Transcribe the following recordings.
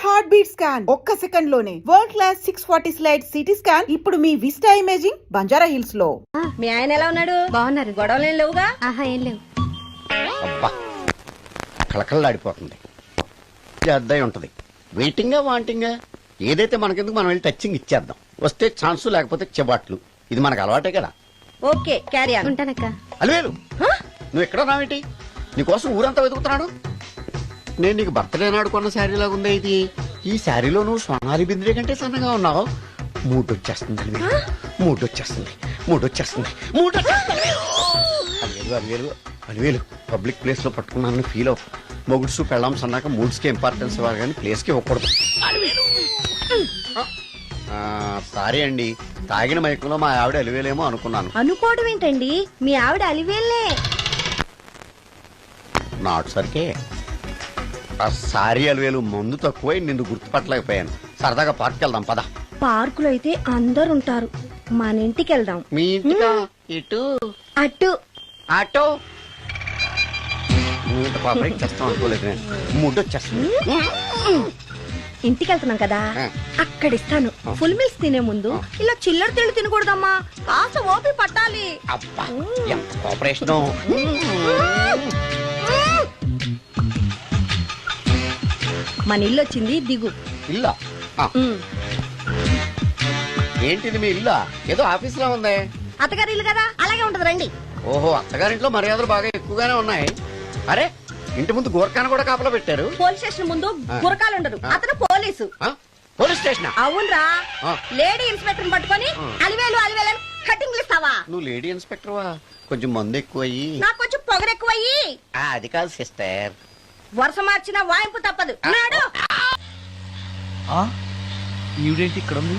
Heart beat scan ఒక్క second లోనే world class 640 slide CT scan ఇప్పుడు మీ విస్టా ఇమేజింగ్ బంజారా హిల్స్ లో. మీ ఆయన ఎలా ఉన్నాడు? బాగున్నారు. గొడవలు ఏం లేవుగా? ఆహా, ఏం లేవు. అబ్బా కళకళలాడిపోతుంది. అద్దయి ఉంటది. వెయిటింగా వాంటింగా ఏదైతే మనకెందుకు మనం వెళ్ళి టచ్చింగ్ ఇచ్చేద్దాం. వస్తే ఛాన్స్ లేకపోతే చెబాట్లు. ఇది మనకు అలవాటే కదా. Okay carry on. ఉంటానక్క. అలివేలు నువ్వు ఎక్కడ రావేంటి? నీకోసం ఊరంతా వెతుకుతున్నాడు. నేను నీకు బర్త్డే నాడు కొన్న శారీ లాగా ఉందే ఇది. ఈ శారీలో నువ్వు సోనాలి బింద్రే కంటే సన్నగా ఉన్నావు. మూడొచ్చేస్తుంది అలివేలు, మూడొచ్చేస్తుంది, మూడొచ్చేస్తుంది, మూడొచ్చేస్తుంది. అలివేలు అలివేలు పబ్లిక్ ప్లేస్ లో పట్టుకున్నానని ఫీల్ అవ్వ. మొగుడ్సు పెళ్ళాం సన్నాక మూడ్స్ కి ఇంపార్టెన్స్ ఇవ్వాలి కానీ ప్లేస్ కి ఇవ్వకూడదు. సారీ అండి, తాగిన మైకంలో మా ఆవిడ అలివేలేమో అనుకున్నాను. అనుకోవడం ఏంటండి, మీ ఆవిడ అలివేలే. నాటు సరికే సారీ అలివేలు, మందు తక్కువై నిన్ను గుర్తుపట్టలేకపోయాను. సరదాగా పార్క్ వెళ్దాం పద. పార్కులో అయితే అందరు ఉంటారు, మన ఇంటికి వెళ్దాం. మీ ఇంటికా? ఇటు అటు ఆటో నువ్వు ఇంత పాపరేట్ చేస్తాం అనుకోలేదు నేను. మూడొచ్చేస్తుంది. ఇంటికి వెళ్తున్నాం కదా, అక్కడ ఇస్తాను. ఫుల్ మీల్స్ తినే ముందు ఇలా చిల్లర తిళ్ళు తినకూడదమ్మా, కాస్త ఓపి పట్టాలి. అబ్బా ఎంత కోఆపరేషన్. మన ఇల్లు వచ్చింది, దిగు. ఇల్లా? ఏంటిది మీ ఇల్లా? ఏదో ఆఫీస్ లో ఉంది. అత్తగారి ఇల్లు కదా, అలాగే ఉంటది, రండి. ఓహో, అత్తగారింట్లో మర్యాదలు బాగా ఎక్కువగానే ఉన్నాయి. అరే ఇంటి ముందు గోర్ఖాను కూడా కాపలా పెట్టారు. పోలీస్ స్టేషన్ ముందు గురకాలు ఉండరు, అతను పోలీసు. Police station? అవునరా, లేడీ ఇన్స్పెక్టర్ పట్టుకొని అలివేలు అలివేలు కటింగ్లు ఇస్తావా? నువ్వు లేడీ ఇన్స్పెక్టర్ వా? కొంచెం మందు ఎక్కువయ్యి నాకు కొంచెం పొగరు ఎక్కువయ్యి. అది కాదు సిస్టర్, వరుస మార్చిన వాయింపు తప్పదు. నాడు ఈవిడేంటి ఇక్కడ ఉంది?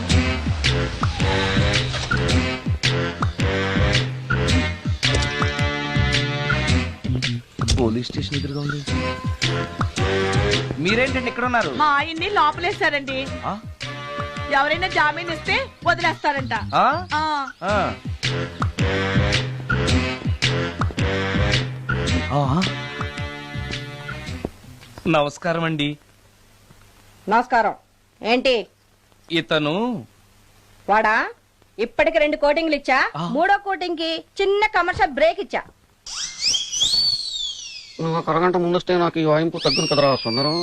పోలీస్ స్టేషన్ ఎదురుగా ఉంది. మీరేంటండి ఇక్కడ ఉన్నారు? మా ఆయన్ని లోపలేస్తారండి. ఎవరైనా జామీన్ ఇస్తే వదిలేస్తారంట. నమస్కారం అండి. నమస్కారం. ఏంటి ఇతను? వాడా, ఇప్పటికి 2 కోటింగ్లు ఇచ్చా, 3వ కోటింగ్ కి చిన్న కమర్షియల్ బ్రేక్ ఇచ్చా. ఒక అరగంట ముందొస్తే నాకు ఈ వాయింపు తగ్గును కదరా సుందరం.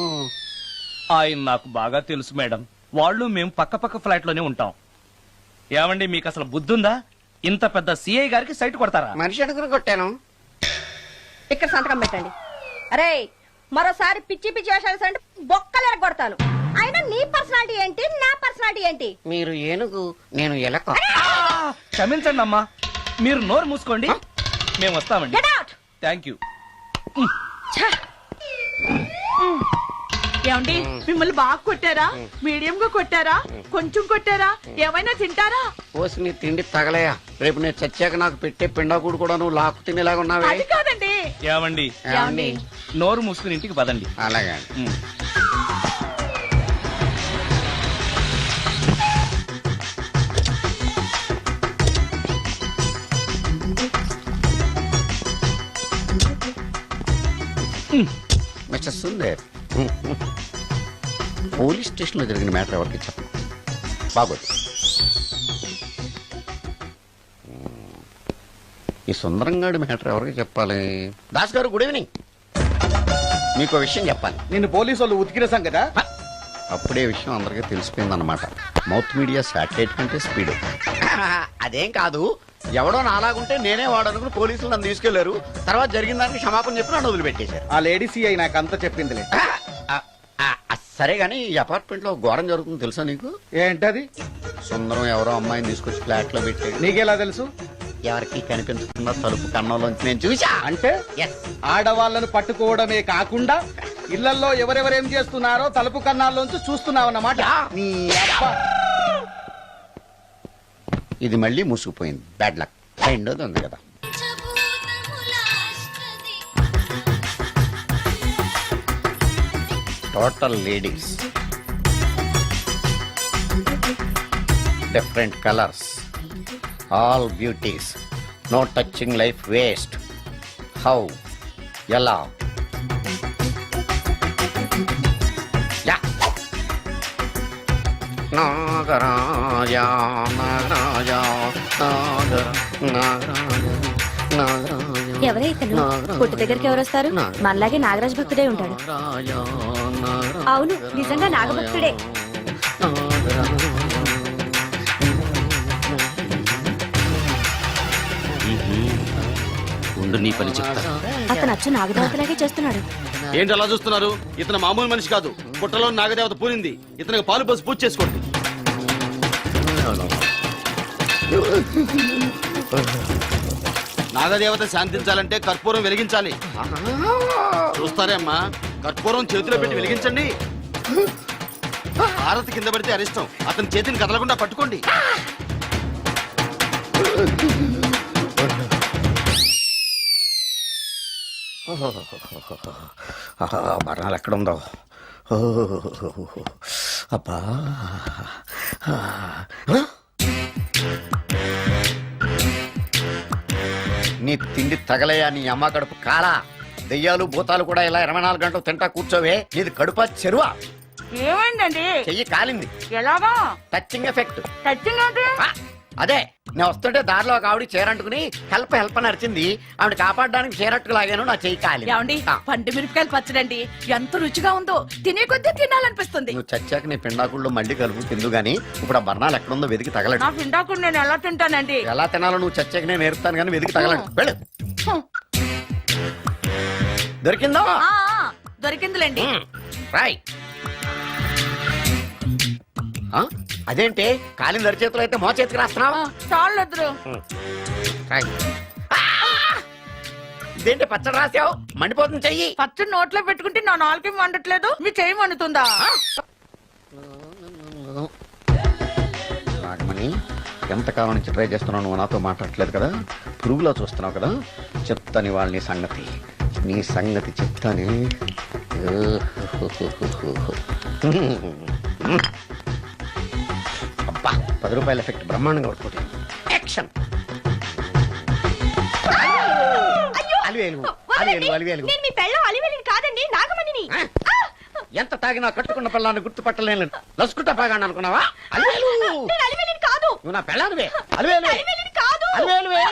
ఆయన నాకు బాగా తెలుసు మేడం. వాళ్ళు మేము పక్క పక్క ఫ్లాట్ లోనే ఉంటాం. ఏమండి, మీకు అసలు బుద్ధుందా? ఇంత పెద్ద సిఐ గారికి సైట్ కొడతారా? మనిషి అడుగురు కొట్టాను. ఇక్కడ సంతకం పెట్టండి. అరే, మరోసారి పిచ్చి పిచ్చి వేషాలు అంటే బొక్కలు ఎరగొడతాను. అయినా నీ పర్సనాలిటీ ఏంటి, నా పర్సనాలిటీ ఏంటి? మీరు ఏనుగు, నేను ఎలక. క్షమించండి అమ్మా, మీరు నోరు మూసుకోండి, మేము వస్తామండి. Thank you. ఏమండి, మిమ్మల్ని బాగా కొట్టారా, మీడియం గా కొట్టారా, కొంచెం కొట్టారా, ఏమైనా తింటారా? పోసి నీ తిండి తగలయా. రేపు నేను చచ్చాక నాకు పెట్టే పిండాకుడు కూడా నువ్వు లాక్కు తినేలాగా ఉన్నావే. అది కాదండి. ఏమండి, నోరు మూసుకుని ఇంటికి పదండి. అలాగే. మిస్టర్ సుందర్, పోలీస్ స్టేషన్ లో జరిగిన మ్యాటర్ ఎవరికి చెప్పండి. బాగోదు. ఈ సుందరంగాడి మ్యాటర్ ఎవరికి చెప్పాలి? దాస్ గారు, గుడ్ ఈవినింగ్. మీకు విషయం చెప్పాలి. నిన్ను పోలీసు వాళ్ళు ఉతికిరేసాం కదా. అప్పుడే విషయం అందరికీ తెలిసిపోయిందన్నమాట. మౌత్ మీడియా శాటిలైట్ కంటే స్పీడ్. అదేం కాదు, ఎవడో నాలాగుంటే నేనే వాడనుకుని పోలీసులు నన్ను తీసుకెళ్లారు. తర్వాత జరిగిన దానికి క్షమాపణ చెప్పి నన్ను వదిలిపెట్టేశారు. ఆ లేడీ సిఐ నాకు అంతా చెప్పిందిలే. సరే గానీ ఈ అపార్ట్మెంట్ లో ఘోరం జరుగుతుంది తెలుసా నీకు? ఏంటది? సుందరం ఎవరో అమ్మాయిని తీసుకొచ్చి ఫ్లాట్ లో పెట్టి. నీకెలా తెలుసు? ఎవరికి కనిపించకుండా తలుపు కన్నంలోంచి నేను చూసా. అంటే ఆడవాళ్లను పట్టుకోవడమే కాకుండా ఇళ్లలో ఎవరెవరేం చేస్తున్నారో తలుపు కన్నాల్లోంచి చూస్తున్నావన్నమాట. నీ అబ్బా, ఇది మళ్ళీ మూసుకుపోయింది. Bad luck. రెండోది ఉంది కదా. Total ladies, different colours, all beauties, no touching life waste. How, ఎలా? నాగరాజ నాగరాజ ఎవరే ఇతను? పుట్టు దగ్గరికి ఎవరు వస్తారు? మనలాగే నాగరాజ్ భక్తుడే ఉంటాడు. అవును, నిజంగా నాగభక్తుడే. ఉండు నీ పని చెప్తా. అతను అచ్చు నాగదేవతలాగే చేస్తున్నాడు. ఏంటి అలా చూస్తున్నారు? ఇతను మామూలు మనిషి కాదు. పుట్టలో నాగదేవత పూరింది. ఇతనికి పాలు పోసి పూజ చేసుకోండి. నాగదేవత శాంతించాలంటే కర్పూరం వెలిగించాలి. చూస్తారే అమ్మా, కర్పూరం చేతిలో పెట్టి వెలిగించండి. హారతి కింద పడితే అరిష్టం. అతని చేతిని కదలకుండా పట్టుకోండి. మరణాలు ఎక్కడుందో. అబ్బా నీ తిండి తగలయా నీ అమ్మ కడుపు కాలా. దెయ్యాలు భూతాలు కూడా ఇలా 24 గంటలు తింటా కూర్చోవే. నీది కడుపా చెరువా? ఏమైందండి? చెయ్యి కాలింది. ఎలాగా? Touching effect. టచింగ్ అంటే? అదే నేను వస్తుంటే దారిలో ఒక ఆవిడ చీరంటుకుని హెల్ప్ అని అరిచింది. ఆవిడ కాపాడడానికి చీరట్టుకు లాగాను, నా చెయ్యి కాలి. ఏమండి, పండు మిరపకాయలు పచ్చడండి ఎంత రుచిగా ఉందో, తినే కొద్దీ తినాలనిపిస్తుంది. నువ్వు చచ్చాక నీ పిండాకుళ్ళు మళ్ళీ కలుపు తిందు గానీ ఇప్పుడు ఆ బర్ణాలు ఎక్కడుందో వెతికి తగలడు. నా పిండాకుడు నేను ఎలా తింటానండి? ఎలా తినాలో నువ్వు చచ్చాక నేను నేర్పుతాను కానీ వెతికి తగలడు. వెళ్ళు. దొరికిందో? దొరికిందిలేండి. రాయ్. అదేంటి కాలింది అరిచేతులు అయితే మో చేతికి రాస్తున్నావా? చాలు వద్దురు. ఇదేంటి పచ్చడి రాసావు? మండిపోతుంది చెయ్యి. పచ్చడి నోట్లో పెట్టుకుంటే నా నాలుగు వండట్లేదు, మీ చెయ్యి వండుతుందా? నాగమణి, ఎంతకాలం నుంచి ట్రై చేస్తున్నావు, నువ్వు నాతో మాట్లాడట్లేదు కదా, పురుగులో చూస్తున్నావు కదా, చెప్తాను వాళ్ళ నీ సంగతి చెప్తానే. అబ్బా 10 రూపాయల ఎఫెక్ట్ బ్రహ్మాండంగా పట్టుకోండి. యాక్షన్. నేను మీ పెళ్ళం అలివేలిని కాదండి, నాగమణిని. ఎంత తాగినా కట్టుకున్న పిల్లాన్ని గుర్తుపట్టలేను. లసుకుంటా బాగా అనుకున్నావా? అలివేలు. నేను అలివేలిని కాదు. నువ్వు నా పెళ్ళానివే. అలివేలు. అలివేలిని కాదు. అలివేలువే.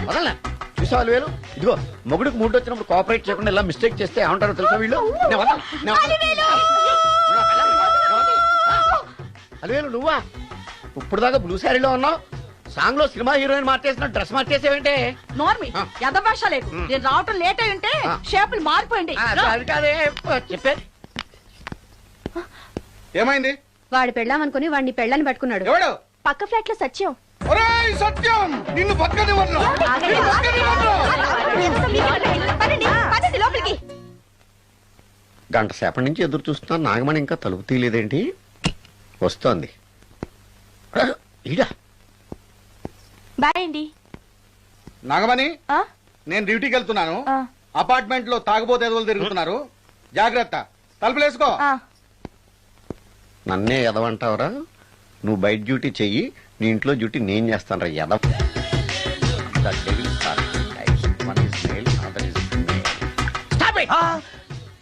వదలనా? చూసావు అలివేలు? ఇదిగో మొగుడికి మూడు వచ్చినప్పుడు కోఆపరేట్ చేయకుండా ఇలా మిస్టేక్ చేస్తే ఏమంటారో తెలుసా వీళ్ళు? అలివేలు నువ్వా? ఇప్పుడు దాకా బ్లూ శారీలో ఉన్నావు, సాంగ్ లో సినిమా హీరోయిన్ మార్చేసిన డ్రెస్ మార్చేసేవంటే? నోర్మి ఎద భాష లేదు. నేను రావటం లేట్ అయి ఉంటే షేపులు మారిపోయింది. అది కాదే చెప్పేది. ఏమైంది? వాడు పెళ్ళామనుకుని వాడిని పెళ్ళని పట్టుకున్నాడు. ఎవడు? పక్క ఫ్లాట్ లో సత్యం. ఒరేయ్ సత్యం, నిన్ను పక్కనివ్వను. పదండి లోపలికి. గంట సేపటి నుంచి ఎదురు చూస్తున్నాను, నాగమణి ఇంకా తలుపు తీయలేదేంటి? వస్తోంది. ఈడా బాయ్ అండి. నాగమణి, నేను డ్యూటీకి వెళ్తున్నాను. అపార్ట్మెంట్ లో తాగుబోతే ఎదవలు తిరుగుతున్నారు, జాగ్రత్త. తలుపులేసుకో. నన్నే ఎదవంటావురా? నువ్వు బయట డ్యూటీ చెయ్యి, నీ ఇంట్లో డ్యూటీ నేను చేస్తాను రా ఎదవ.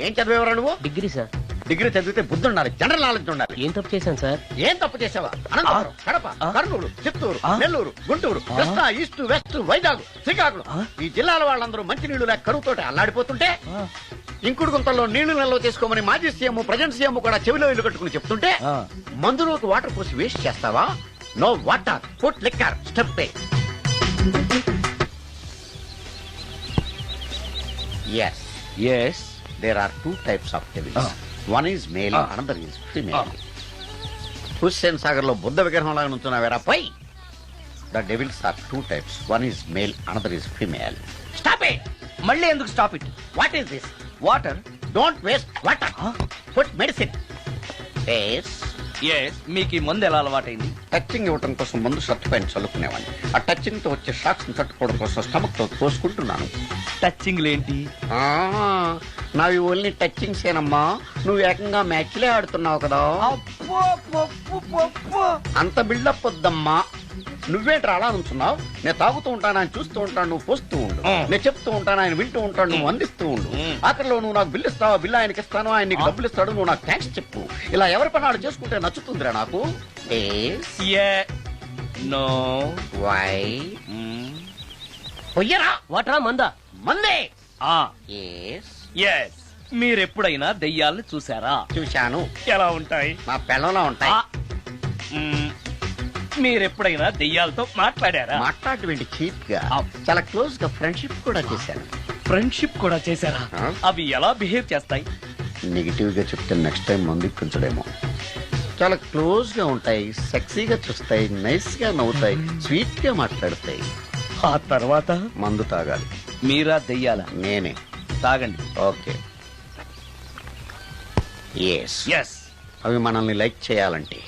ఏం చదివేవరా నువ్వు? Degree sir. డిగ్రీ చదివితే బుద్ధి ఉండాలి, జనరల్ నాలెడ్జ్ ఉండాలి. ఏం తప్పు చేశాను సార్? ఏం తప్పు చేసావా? అనంతపురం, కడప, కర్నూలు, చిత్తూరు, నెల్లూరు, గుంటూరు, కృష్ణా, ఈస్ట్, వెస్ట్, వైజాగ్, శ్రీకాకుళం, ఈ జిల్లాల వాళ్ళందరూ మంచినీళ్లు లేక కరువుతోటి అల్లాడిపోతుంటే ఇంకుడు గుంతల్లో నీళ్లు నిల్వ చేసుకోమని మాజీ సీఎం, ప్రజెంట్ సీఎం కూడా చెవిలో ఇల్లు కట్టుకుని చెప్తుంటే మందులోకి వాటర్ పోసి వేస్ట్ చేస్తావా? No water, put liquor, step A. Yes, there are two types of devils. One is male, another is female. Hussain Sagar లో బుద్ధ విగ్రహం లాగా నుంచున్నావేరా పై. The devils are two types. One is male, another is female. Stop it! మళ్ళీ ఎందుకు stop it? What is this? Water. Don't waste water. Put medicine. Yes. మీకు ఈ మందు ఎలా అలవాటైంది? టచింగ్ ఇవ్వటం కోసం ముందు షర్ట్ పైన చల్లుకునేవాడిని. ఆ టచింగ్ తో వచ్చే షాక్స్ ని తట్టుకోవడం కోసం స్టమక్ తో పోసుకుంటున్నాను. టచింగ్ లేంటి? నావి ఓన్లీ టచింగ్స్ ఏనమ్మా. నువ్వు ఏకంగా మ్యాచ్లే ఆడుతున్నావు కదా. అంత బిల్డప్ వద్దమ్మా. నువ్వేంట్రా అలా నుంచున్నావు? నేను తాగుతూ ఉంటాను, ఆయన చూస్తూ ఉంటాను, నువ్వు పోస్తూ ఉండు. నేను చెప్తూ ఉంటాను, ఆయన వింటూ ఉంటాడు, నువ్వు అందిస్తూ ఉండు. ఆఖరిలో నువ్వు నాకు బిల్లు ఇస్తావా, బిల్లు ఆయనకి ఇస్తాను, ఆయన నీకు డబ్బులు ఇస్తాడు, నువ్వు నాకు థ్యాంక్స్ చెప్పు. ఇలా ఎవరి పని వాడు చేసుకుంటే నచ్చుతుందిరా నాకు. నో వై పొయ్యరా వాటరా మందా మందే. ఎస్ మీరెప్పుడైనా దెయ్యాల్ని చూసారా? చూశాను. ఎలా ఉంటాయి? మా పిల్లలా ఉంటాయి. మీరెప్పుడైనా దెయ్యాలతో మాట్లాడారా? మాట్లాడేటువంటి చీప్ గా చాలా క్లోజ్ గా ఫ్రెండ్షిప్ కూడా చేశాను. ఫ్రెండ్షిప్ కూడా చేశారా? అవి ఎలా బిహేవ్ చేస్తాయి? నెగిటివ్ గా చెప్తే నెక్స్ట్ టైం మందు ఇప్పించడేమో. చాలా క్లోజ్ గా ఉంటాయి, సెక్సీగా చూస్తాయి, నైస్ గా నవ్వుతాయి, స్వీట్ గా మాట్లాడతాయి. ఆ తర్వాత మందు తాగాలి. మీరా దెయ్యాల? నేనే. తాగండి. ఓకే. ఎస్. ఎస్. అవి మనల్ని లైక్ చేయాలంటే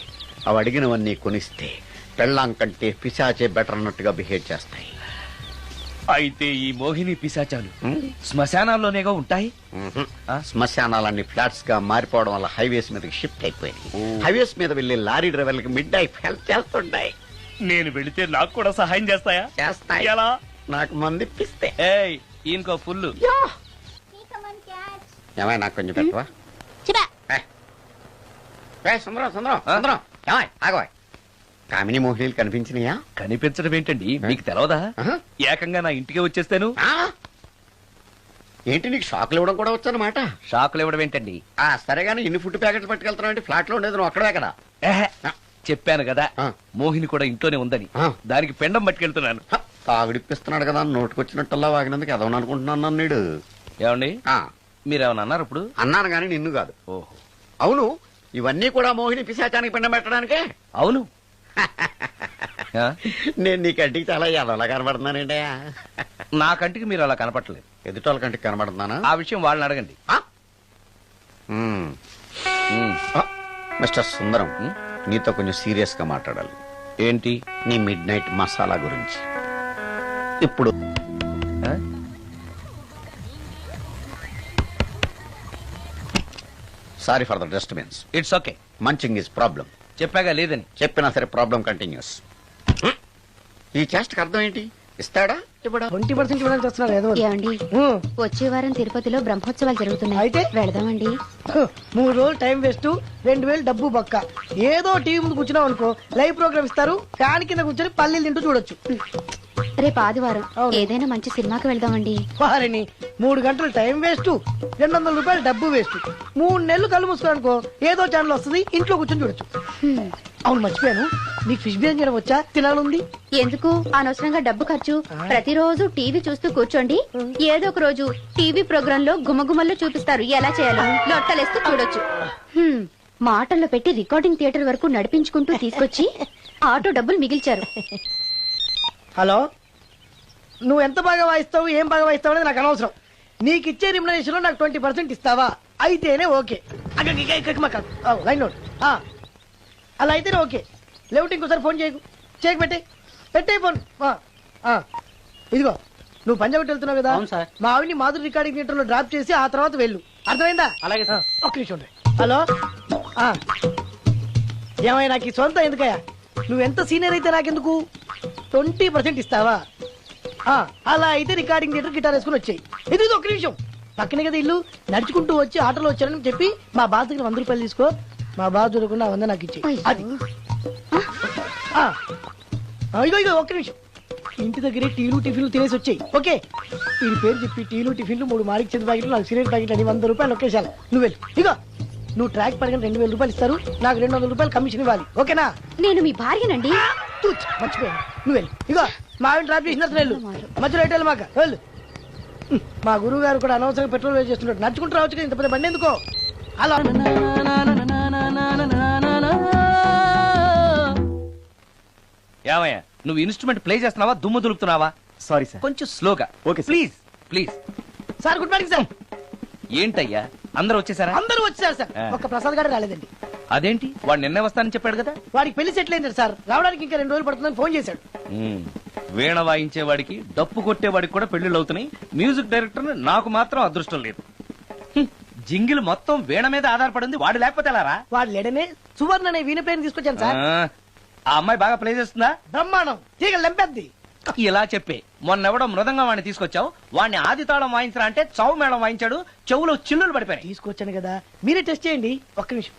అవి అడిగినవన్నీ కొనిస్తే పెళ్ళాం కంటే పిశాచే బెటర్ అన్నట్టుగా బిహేవ్ చేస్తాయి. అయితే ఈ మోహిని పిశాచాలు శ్మశానాల్లోనేగా ఉంటాయి? శ్మశానాలన్నీ ఫ్లాట్స్ గా మారిపోవడం వల్ల హైవేస్ మీదకి షిఫ్ట్ అయిపోయింది. హైవేస్ మీద వెళ్లి లారీ డ్రైవర్లకి మిడ్ నైట్ హెల్ప్ చేస్తుంటాయి. నేను వెళితే నాకు కూడా సహాయం చేస్తాయా? చేస్తాయి. ఎలా? నాకు మంది ఇప్పిస్తే. ఏయ్ ఈయనకో ఫుల్. ఏమై నాకు కొంచెం పెట్టవా? సుందరం సుందరం సుందరం ఏమై ఆగవా? కామిని మోహినీలు కనిపించినాయా? కనిపించడం ఏంటండి, మీకు తెలవదా? ఏకంగా నా ఇంటికి వచ్చేస్తాను. ఏంటి నీకు షాకులు ఇవ్వడం కూడా వచ్చానమాట? షాకులు ఇవ్వడం ఏంటండి? సరేగాని ఇన్ని ఫుడ్ ప్యాకెట్లు పట్టుకెళ్తున్నావు? ఫ్లాట్ లో ఉండేది నువ్వు అక్కడే కదా. చెప్పాను కదా మోహిని కూడా ఇంట్లోనే ఉందని. దానికి పెండం పట్టుకెళ్తున్నాను. తాగుడిప్పిస్తున్నాడు కదా, నోటుకొచ్చినట్టల్లా వాగినందుకు ఎదవని అనుకుంటున్నాను నీడు. ఏమండి మీరేమన్నా అన్నారు ఇప్పుడు? అన్నాను గాని నిన్ను కాదు. ఓహో అవును, ఇవన్నీ కూడా మోహిని పిశాచానికి పిండం పెట్టడానికే? అవును. నేను నీ కంటికి చాలా ఎదవలా కనబడుతున్నానండి. నా కంటికి మీరు అలా కనపడలేదు. ఎదుటోళ్ళ కంటికి కనబడుతున్నానా? ఆ విషయం వాళ్ళని అడగండి. మిస్టర్ సుందరం, నీతో కొంచెం సీరియస్ గా మాట్లాడాలి. ఏంటి? నీ మిడ్ నైట్ మసాలా గురించి. ఇప్పుడు sorry for the disturbance. It's okay. Munching is problem. చెప్పాగా లేదని. చెప్పినా సరే ప్రాబ్లం కంటిన్యూస్. ఈ చేష్టకి అర్థం ఏంటి? ఇస్తాడా ఇవ్వడా? 20% ఇవ్వడానికి వస్తున్నారు ఏదో. ఏమండి వచ్చే వారం తిరుపతిలో బ్రహ్మోత్సవాలు జరుగుతున్నాయి. అయితే వెళదామండి. 3 రోజులు టైం వేస్ట్, 2000 డబ్బు బక్క. ఏదో టీవీ ముందు కూర్చున్నావు అనుకో, లైవ్ ప్రోగ్రామ్ ఇస్తారు, ఫ్యాన్ కింద కూర్చొని పల్లీలు తింటూ చూడొచ్చు. రేపు ఆదివారం ఏదైనా మంచి సినిమాకి వెళ్దామండి. వారిని 3 గంటలు టైం వేస్ట్, 200 రూపాయలు డబ్బు వేస్ట్. 3 నెలలు కళ్ళు మూసుకోనుకో ఏదో ఛానల్ వస్తుంది, ఇంట్లో కూర్చొని చూడొచ్చు. అవును మర్చిపోయాను, నీకు ఫిష్ బిర్యానీ చేయడం వచ్చా? తినాలుంది. ఎందుకు అనవసరంగా డబ్బు ఖర్చు? ప్రతిరోజు టీవీ చూస్తూ కూర్చోండి, ఏదో ఒక రోజు టీవీ ప్రోగ్రామ్ లో గుమగుమల్లో చూపిస్తారు ఎలా చేయాలో. లొట్టలేస్తూ చూడొచ్చు. మాటల్లో పెట్టి రికార్డింగ్ థియేటర్ వరకు నడిపించుకుంటూ తీసుకొచ్చి ఆటో డబ్బులు మిగిల్చారు. హలో, నువ్వు ఎంత బాగా వాయిస్తావు, ఏం బాగా వాయిస్తావు అనేది నాకు అనవసరం. నీకు ఇచ్చే రిమ్యునరేషన్ లో నాకు 20% ఇస్తావా? అయితేనే ఓకే. Line note. అలా అయితేనే ఓకే. లేవుటి ఇంకోసారి ఫోన్ చేయకు. పెట్టే ఫోన్. ఇదిగో నువ్వు పంజాబ్ వెళ్తున్నావు కదా, మా ఆవిని మాధురి రికార్డింగ్ థియేటర్ లో డ్రాప్ చేసి ఆ తర్వాత వెళ్ళు. అర్థమైందా? అలాగే. ఒక్క నిమిషం ఉండే. హలో, ఏమయ్య నాకు ఈ సొంత ఎందుకయ్యా? నువ్వెంత సీనియర్ అయితే నాకెందుకు? 20% ఇస్తావా? అలా అయితే రికార్డింగ్ థియేటర్ గిటార్ వేసుకుని వచ్చాయి. ఇది ఒక్క నిమిషం. పక్కనే కదా ఇల్లు, నడుచుకుంటూ వచ్చి ఆటోలో వచ్చారని చెప్పి మా బాస్ దగ్గర 100 రూపాయలు తీసుకో. మా బాస్ దొరకకుండా 100 నాకు ఇచ్చి. అది ఇగో ఒక్క నిమిషం. ఇంటి దగ్గరే టీలు టిఫిన్లు తినేసి వచ్చాయి. ఓకే, వీడి పేరు చెప్పి టీలు టిఫిన్లు 3 మారికి చెంది ప్యాకెట్లు, 4 సిగరెట్ ప్యాకెట్లు అని 100 రూపాయలు ఒకేసారి. నువ్వు వెళ్ళు. ఇగో నువ్వు ట్రాక్ పడిన 2000 రూపాయలు ఇస్తారు, నాకు 200 రూపాయలు కమిషన్ ఇవ్వాలి. ఓకేనా? నేను మీ భార్యనండి. మర్చిపోయాను. నువ్వు వెళ్ళు. ఇగో మా ఆవిడ డ్రాప్ చేసిన వెళ్ళు, మధ్యలో ఎట్టాలి మాకు వెళ్ళు. మా గురువు గారు కూడా అనవసరంగా పెట్రోల్ వేస్ట్ చేస్తున్నాడు. నడుచుకుంటూ రావచ్చు కదా, ఇంత పెద్ద బండి ఎందుకో. అలా ఏమయ్యా నువ్వు ఇన్స్ట్రుమెంట్ ప్లే చేస్తున్నావా, దుమ్ము దులుపుతున్నావా? సారీ సార్, కొంచెం స్లోగా. Okay please please. Sir good morning sir. ఏంటయ్యా అందరూ వచ్చేసారా? అందరూ వచ్చారు సార్, ఒక్క ప్రసాద్ గారు రాలేదండి. అదేంటి, వాడు నిన్నే వస్తానని చెప్పాడు కదా. వాడికి పెళ్లి సెటిల్ అయింది సార్, రావడానికి ఇంకా 2 రోజులు పడుతుందని ఫోన్ చేశాడు. వీణ వాయించేవాడికి డప్పు కొట్టేవాడికి కూడా పెళ్లిళ్ళు అవుతున్నాయి. మ్యూజిక్ డైరెక్టర్ నాకు మాత్రం అదృష్టం లేదు. జింగిల్ మొత్తం వీణ మీద ఆధారపడింది, వాడు లేకపోతే ఎలారా? వాడు లేడనే సువర్ణ అనే వీణ ప్లేయర్ తీసుకొచ్చాను సార్. ఆ అమ్మాయి బాగా ప్లే చేస్తుందా? బ్రహ్మాండం, తీగ లెంపెద్ది. ఇలా చెప్పి మొన్నెవడో మృదంగం వాడిని తీసుకొచ్చావు, వాడిని ఆది తాళం వాయించరా అంటే చౌ మేళం వాయించాడు, చెవులో చిల్లులు పడిపోయాయి. తీసుకొచ్చాను కదా, మీరే టెస్ట్ చేయండి. ఒక్క నిమిషం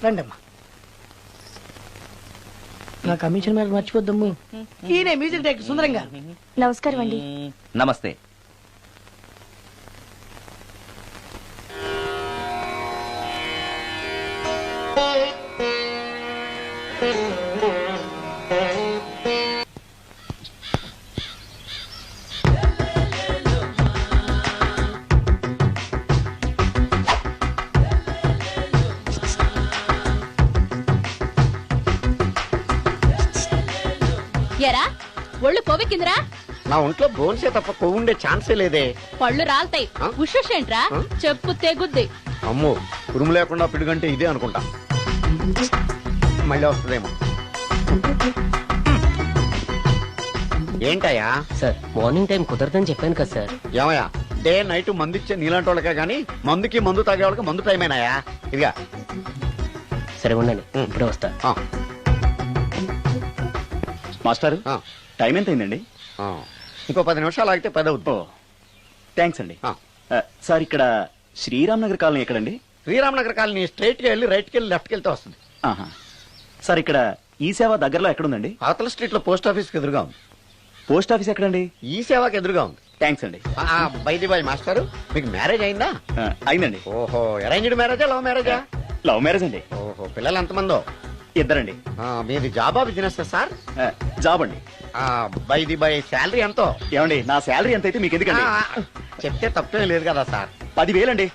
రండమ్మా. నా కమిషన్ మీద మర్చిపోద్దమ్ము. ఈయనే మ్యూజిక్ డైరెక్టర్ సుందరం గారు. నమస్కారం అండి. నమస్తే. ఎరా ఒళ్ళు కొవ్వెక్కిందిరా? నా ఒంట్లో బోన్సే తప్ప కొవ్వు ఉండే ఛాన్సే లేదే. పళ్ళు రాల్తాయి. ఆ? ఉషేంట్రా? ఆ? చెప్పు తెగుద్ది. అమ్మో, ఉరుము లేకుండా పిడుగంటే ఇదే అనుకుంటా. మళ్ళీ వస్తుందేమో. ఏంటయ్యా? సార్ మార్నింగ్ టైం కుదరదని చెప్పాను కదా సార్. ఏమయ్యా, డే నైట్ మందు ఇచ్చే నీలాంటి వాళ్ళకే గానీ మందుకి మందు తాగే వాళ్ళకి మందు టైం అయినాయా? ఇదిగా సరే ఉండండి, ఇప్పుడే వస్తా. మాస్టర్ ఆ. టైం ఎంత అయిందండి? ఇంకో 10 నిమిషాలు ఆగితే 10 అవుతుంది. థ్యాంక్స్ అండి. సార్ ఇక్కడ శ్రీరామ్ నగర్ కాలనీ ఎక్కడండి? శ్రీరామ్ నగర్ కాలనీ స్ట్రైట్ గా వెళ్ళి రైట్ కి వెళ్ళి లెఫ్ట్ కి వెళ్తే వస్తుంది. సార్ ఇక్కడ ఈ సేవ దగ్గరలో ఎక్కడుందండి? అవతల స్ట్రీట్ లో పోస్ట్ ఆఫీస్ కి ఎదురుగా ఉంది. పోస్ట్ ఆఫీస్ ఎక్కడండి? ఈ సేవకి ఎదురుగా ఉంది. థ్యాంక్స్ అండి. బైది బాయ్ మాస్టారు, మీకు మ్యారేజ్ అయిందా? అయిందండి. ఓహో, అరేంజ్డ్ మ్యారేజా లవ్ మ్యారేజా? లవ్ మ్యారేజ్ అండి. ఓహో, పిల్లలు ఎంతమందో? ఇద్దరండి. మీది జాబా బిజినెస్ సార్? జాబ్ అండి. బైది బాయ్ శాలరీ ఎంతో? ఏమండి, నా శాలరీ ఎంత అయితే మీకు ఎందుకండి? చెప్తే తప్పేం లేదు కదా సార్. 10,000 అండి.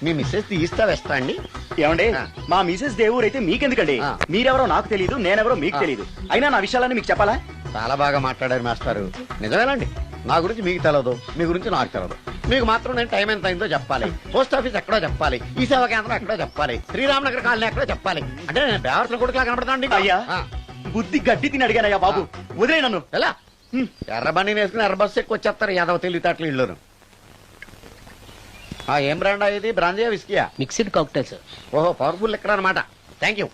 మీ మిస్సెస్ తీస్తా వేస్తా అండి. ఏమండి, ఆ. మా మిసెస్ దేవురు అయితే మీకెందుకండి? ఆ. మీరెవరో నాకు తెలియదు, నేనెవరో మీకు తెలియదు. అయినా నా విషయాలని మీకు చెప్పాలా? చాలా బాగా మాట్లాడారు మాస్టారు. నిజమేనండి, నా గురించి మీకు తెలియదు, మీ గురించి నాకు తెలియదు. మీకు మాత్రం నేను టైం ఎంత అయిందో చెప్పాలి, పోస్ట్ ఆఫీస్ ఎక్కడో చెప్పాలి, ఈ సేవా కేంద్రం ఎక్కడో చెప్పాలి, శ్రీరామ్ నగర్ కాలనీ ఎక్కడో చెప్పాలి. అంటే నేను బేవర్సల కొడుకులా కనపడతాండి. అయ్యా, బుద్ధి గడ్డి తిని అడిగానయ్యా బాబు, వదిలే నన్ను. ఎలా ఎర్ర బండి వేసుకుని ఎర్ర బస్సు ఎక్కువ వచ్చేస్తారు యాదవ తెలివితేటలు ఇళ్ళును. ఏం బ్రాండా ఇది? బ్రాంజియా విస్కియా? Mixed cocktail sir. ఓహో, పవర్ఫుల్ ఎక్కడ అనమాట. Thank you.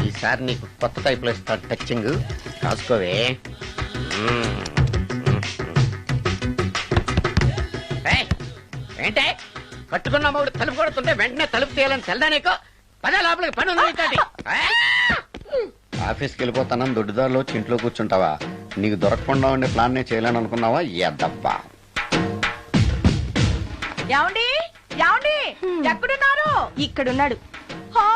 ఈసారి నీకు కొత్త టైప్ లో ఇస్తా టచ్చింగ్, కాసుకోవే. ఏంటే కట్టుకున్న మూడు తలుపు కొడుతుంటే వెంటనే తలుపు తీయాలని తెల్దా నీకు? పదే లోపలికి పని ఉంది. ఆఫీస్కి వెళ్ళిపోతానని దొడ్డుదారిలో ఇంట్లో కూర్చుంటావా? నీకు దొరకకుండా ఉండే ప్లాన్ నే చేయాలని అనుకున్నావా? ఎద్దబ్బా. ఏమండి ఏమండి ఎక్కడున్నారు? ఇక్కడున్నాడు. హా?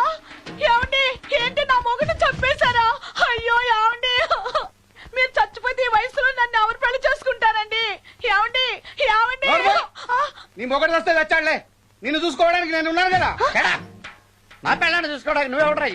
ఏమండి, ఏంటి నా మొగుడు చంపేశారా? అయ్యో ఏమండి, మీరు చచ్చిపోతే ఈ వయసులో నన్ను ఎవరు పెళ్లి చేసుకుంటారండి? ఏమండి ఏమండి? నీ మొగడు వస్తే వచ్చాడులే, నిన్ను చూసుకోవడానికి నేను ఉన్నాను కదా. నా పిల్లని చూసుకోవడానికి నువ్వెవడరా?